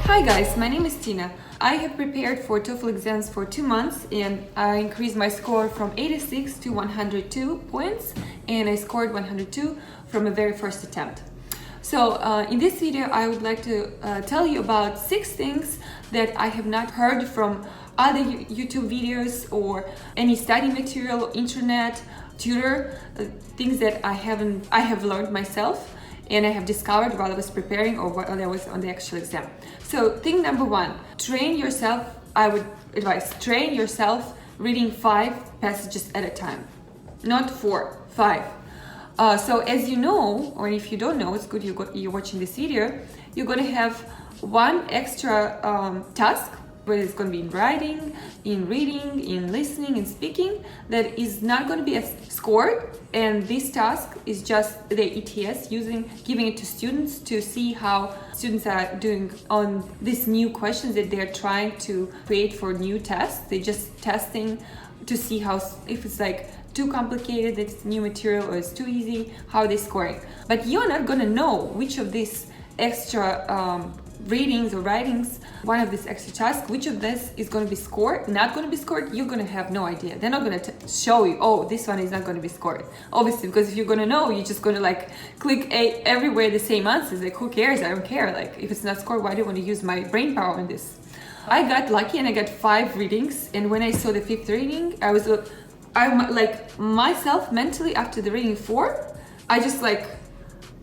Hi guys, my name is Tina. I have prepared for Toefl exams for 2 months and I increased my score from 86 to 102 points and I scored 102 from the very first attempt. So in this video I would like to tell you about 6 things that I have not heard from other YouTube videos or any study material, internet, tutor, things that I have learned myself and I have discovered while I was preparing or while I was on the actual exam. So thing number 1, train yourself. I would advise train yourself reading 5 passages at a time, not 4, 5. So as you know, or if you don't know, it's good you're watching this video, you're going to have one extra task, whether it's going to be in writing, in reading, in listening, in speaking, that is not going to be scored. And this task is just the ETS giving it to students to see how students are doing on these new questions that they're trying to create for new tests. They're just testing to see how, if it's like too complicated, it's new material, or it's too easy, how they're scoring. But you're not going to know which of these extra readings or writings, one of these extra tasks, which of this is going to be scored, not going to be scored. You're going to have no idea. They're not going to show you, oh, this one is not going to be scored. Obviously, because if you're going to know, you're just going to like click everywhere the same answers. Like, who cares? I don't care. Like, if it's not scored, why do I want to use my brain power on this? I got lucky and I got 5 readings. And when I saw the 5th reading, I'm like myself mentally after the reading 4, I just like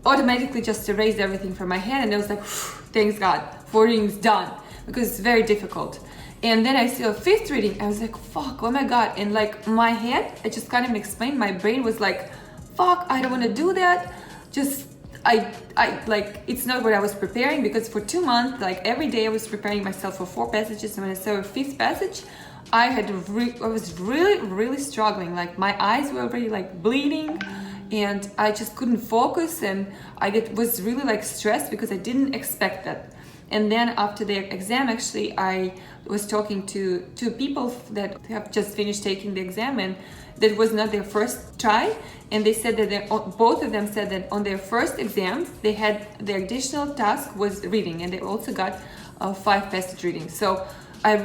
automatically just erased everything from my head and I was like, thanks God, 4 readings done, because it's very difficult. And then I saw a 5th reading, I was like, fuck, oh my God. And like my head, I just can't even explain, my brain was like, fuck, I don't want to do that. Just, I like, it's not what I was preparing, because for 2 months, like every day I was preparing myself for 4 passages, and when I saw a 5th passage, I was really struggling. Like my eyes were already like bleeding and I just couldn't focus, and was really like stressed because I didn't expect that. And then after the exam, actually, I was talking to 2 people that have just finished taking the exam, and that was not their first try. And they said that both of them said that on their first exams, they had their additional task was reading, and they also got 5 passage readings. So I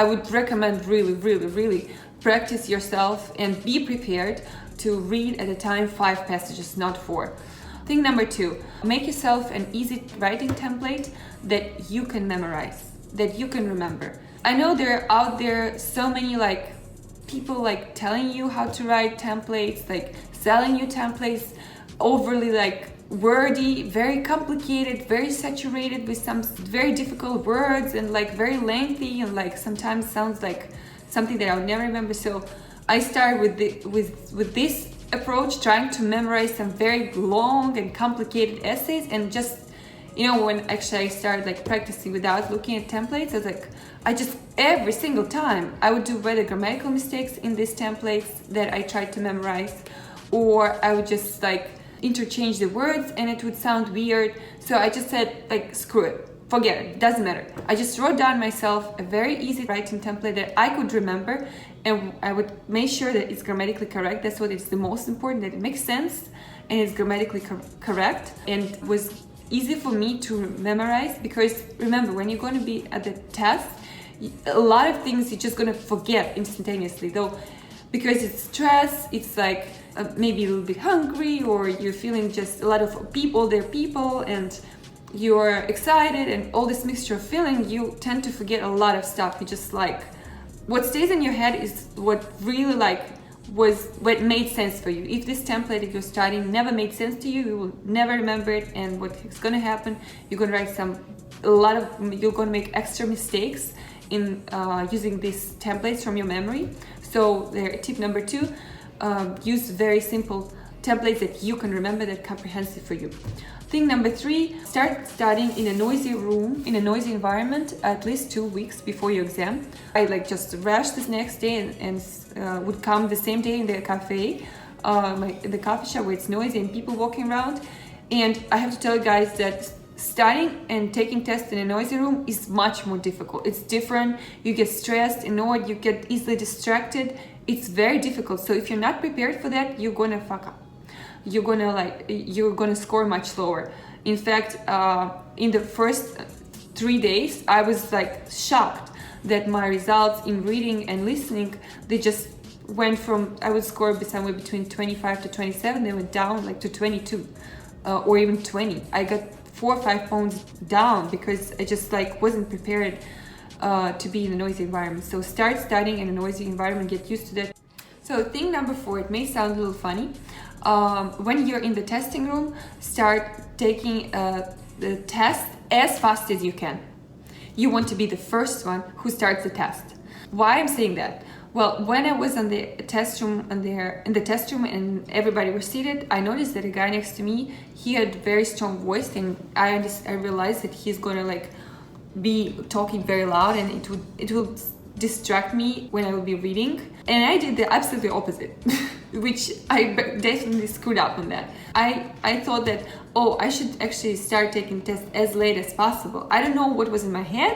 would recommend really practice yourself and be prepared to read at a time 5 passages, not 4. Thing number 2, make yourself an easy writing template that you can memorize, that you can remember. I know there are out there so many like people like telling you how to write templates, like selling you templates, overly like wordy, very complicated, very saturated with some very difficult words and like very lengthy and like sometimes sounds like something that I'll never remember. So I started with this approach, trying to memorize some very long and complicated essays, and just, you know, when actually I started like practicing without looking at templates, I was like, every single time I would do whether grammatical mistakes in these templates that I tried to memorize, or I would just like interchange the words and it would sound weird. So I just said like, screw it. Forget it, doesn't matter. I just wrote down myself a very easy writing template that I could remember, and I would make sure that it's grammatically correct. That's what is the most important, that it makes sense and it's grammatically correct, and it was easy for me to memorize. Because remember, when you're going to be at the test, a lot of things you're just going to forget instantaneously, though, because it's stress, it's like maybe a little bit hungry, or you're feeling just a lot of people, and you're excited, and all this mixture of feeling, you tend to forget a lot of stuff. You just like, what stays in your head is what really like was what made sense for you. If this template that you're studying never made sense to you, you will never remember it, and what's going to happen, you're going to write you're going to make extra mistakes in using these templates from your memory. So there, tip number 2, use very simple templates that you can remember, that comprehensive for you. Thing number 3, start studying in a noisy room, in a noisy environment, at least 2 weeks before your exam. I like just rushed this next day and would come the same day in the cafe, in the coffee shop where it's noisy and people walking around. And I have to tell you guys that studying and taking tests in a noisy room is much more difficult. It's different. You get stressed, annoyed, you get easily distracted. It's very difficult. So if you're not prepared for that, you're gonna fuck up. You're gonna score much lower. In fact, in the first 3 days, I was like shocked that my results in reading and listening, they just went from, I would score somewhere between 25 to 27, they went down like to 22 or even 20. I got 4 or 5 points down because I just like wasn't prepared to be in a noisy environment. So start studying in a noisy environment, get used to that. So thing number 4, it may sound a little funny. When you're in the testing room, start taking the test as fast as you can. You want to be the first one who starts the test. Why I'm saying that? Well, when I was in the test room and everybody was seated, I noticed that a guy next to me, he had very strong voice, and I realized that he's gonna like be talking very loud, and it will distract me when I will be reading. And I did the absolutely opposite, which I definitely screwed up on that. I thought that, oh, I should actually start taking tests as late as possible. I don't know what was in my head.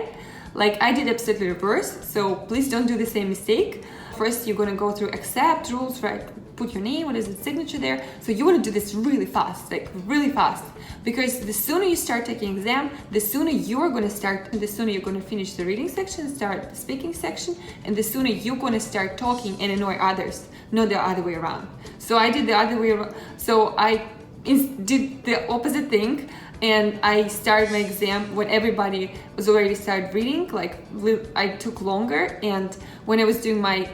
Like, I did absolutely reverse, so please don't do the same mistake. First, you're gonna go through accept rules, right? Put your name, what is the signature there? So you wanna do this really fast, like really fast. Because the sooner you start taking exam, the sooner you're gonna start, and the sooner you're gonna finish the reading section, start the speaking section, and the sooner you're gonna start talking and annoy others, not the other way around. So I did the other way around. So I did the opposite thing. And I started my exam when everybody was already started reading. Like, I took longer, and when I was doing my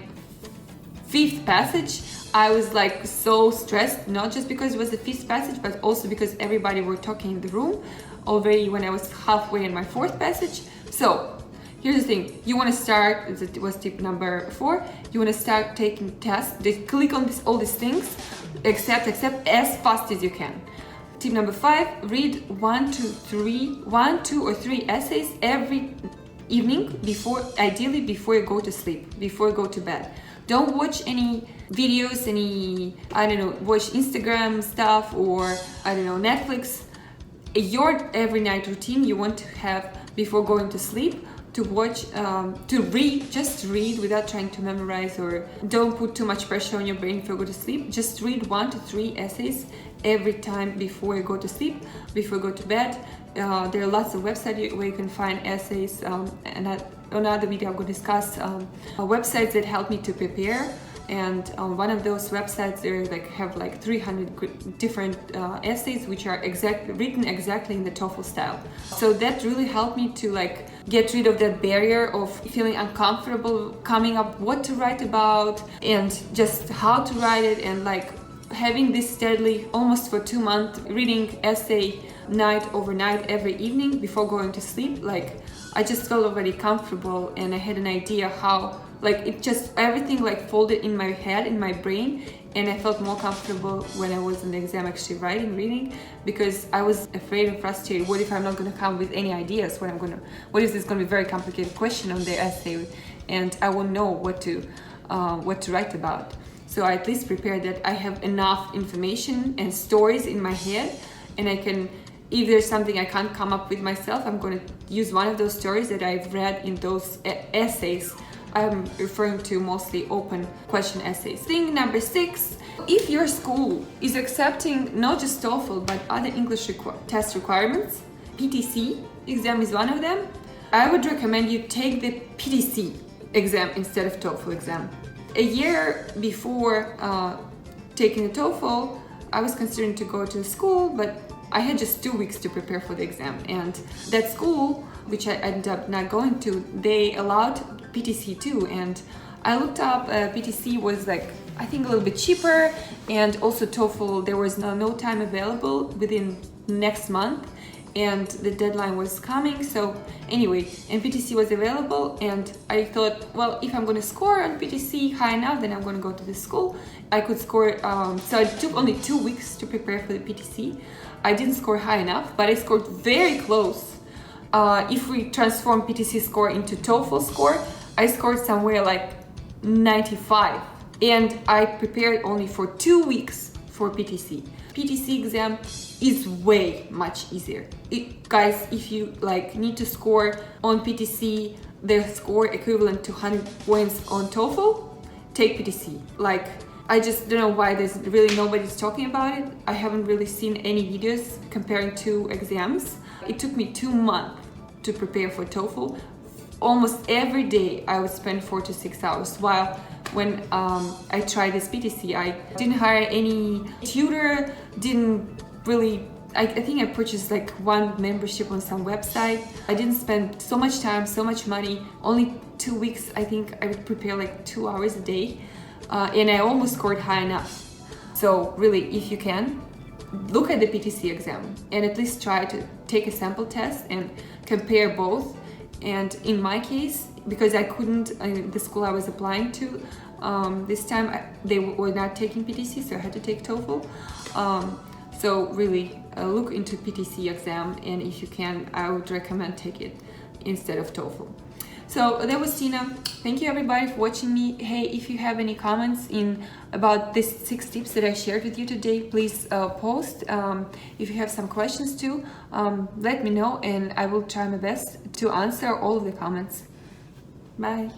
5th passage, I was like so stressed, not just because it was the 5th passage, but also because everybody were talking in the room already when I was halfway in my 4th passage. So here's the thing, you want to start, it was tip number 4, you want to start taking tests, just click on all these things, accept as fast as you can. Tip number 5, read 1, 2 or 3 essays every evening ideally before you go to sleep, before you go to bed. Don't watch any videos, watch Instagram stuff or, Netflix. Your every night routine you want to have before going to sleep, to watch, to read, just read without trying to memorize, or don't put too much pressure on your brain before you go to sleep. Just read 1 to 3 essays every time before you go to sleep, before you go to bed. There are lots of websites where you can find essays, and another video I'm going to discuss websites that help me to prepare. And on one of those websites, they have 300 different essays which are written exactly in the Toefl style. So that really helped me to get rid of that barrier of feeling uncomfortable coming up what to write about and just how to write it, and having this steadily almost for 2 months, reading essay overnight every evening before going to sleep. I just felt already comfortable, and I had an idea how it just everything folded in my head, in my brain, and I felt more comfortable when I was in the exam actually reading, because I was afraid and frustrated. What if I'm not going to come with any ideas? What if there's going to be a very complicated question on the essay and I won't know what to write about? So I at least prepared that I have enough information and stories in my head, and I can, if there's something I can't come up with myself, I'm going to use one of those stories that I've read in those essays. I'm referring to mostly open question essays. Thing number 6, if your school is accepting not just Toefl but other English test requirements, PTC exam is one of them, I would recommend you take the PTC exam instead of Toefl exam. A year before taking the Toefl, I was considering to go to school, but I had just 2 weeks to prepare for the exam, and that school, which I ended up not going to, they allowed PTC too, and I looked up, PTC was I think a little bit cheaper, and also Toefl, there was no time available within next month, and the deadline was coming. So anyway, and PTC was available, and I thought, well, if I'm going to score on PTC high enough, then I'm going to go to the school. I could score, so it took only 2 weeks to prepare for the PTC. I didn't score high enough, but I scored very close. If we transform PTC score into Toefl score, I scored somewhere 95, and I prepared only for 2 weeks for PTC. PTC exam is way much easier. Guys, if you need to score on PTC the score equivalent to 100 points on Toefl, take PTC. I just don't know why there's really nobody's talking about it. I haven't really seen any videos comparing 2 exams. It took me 2 months to prepare for TOEFL, almost every day I would spend 4 to 6 hours, while when I tried this PTC, I didn't hire any tutor, didn't really, I think I purchased like one membership on some website. I didn't spend so much time, so much money, only 2 weeks. I think I would prepare like 2 hours a day, and I almost scored high enough. So really, if you can, look at the PTC exam and at least try to take a sample test and compare both. And in my case, because I couldn't, the school I was applying to, this time they were not taking PTC, so I had to take TOEFL. So really look into PTC exam, and if you can, I would recommend take it instead of TOEFL. So that was Tina. Thank you everybody for watching me. Hey, if you have any comments about these 6 tips that I shared with you today, please post. If you have some questions too, let me know, and I will try my best to answer all of the comments. Bye.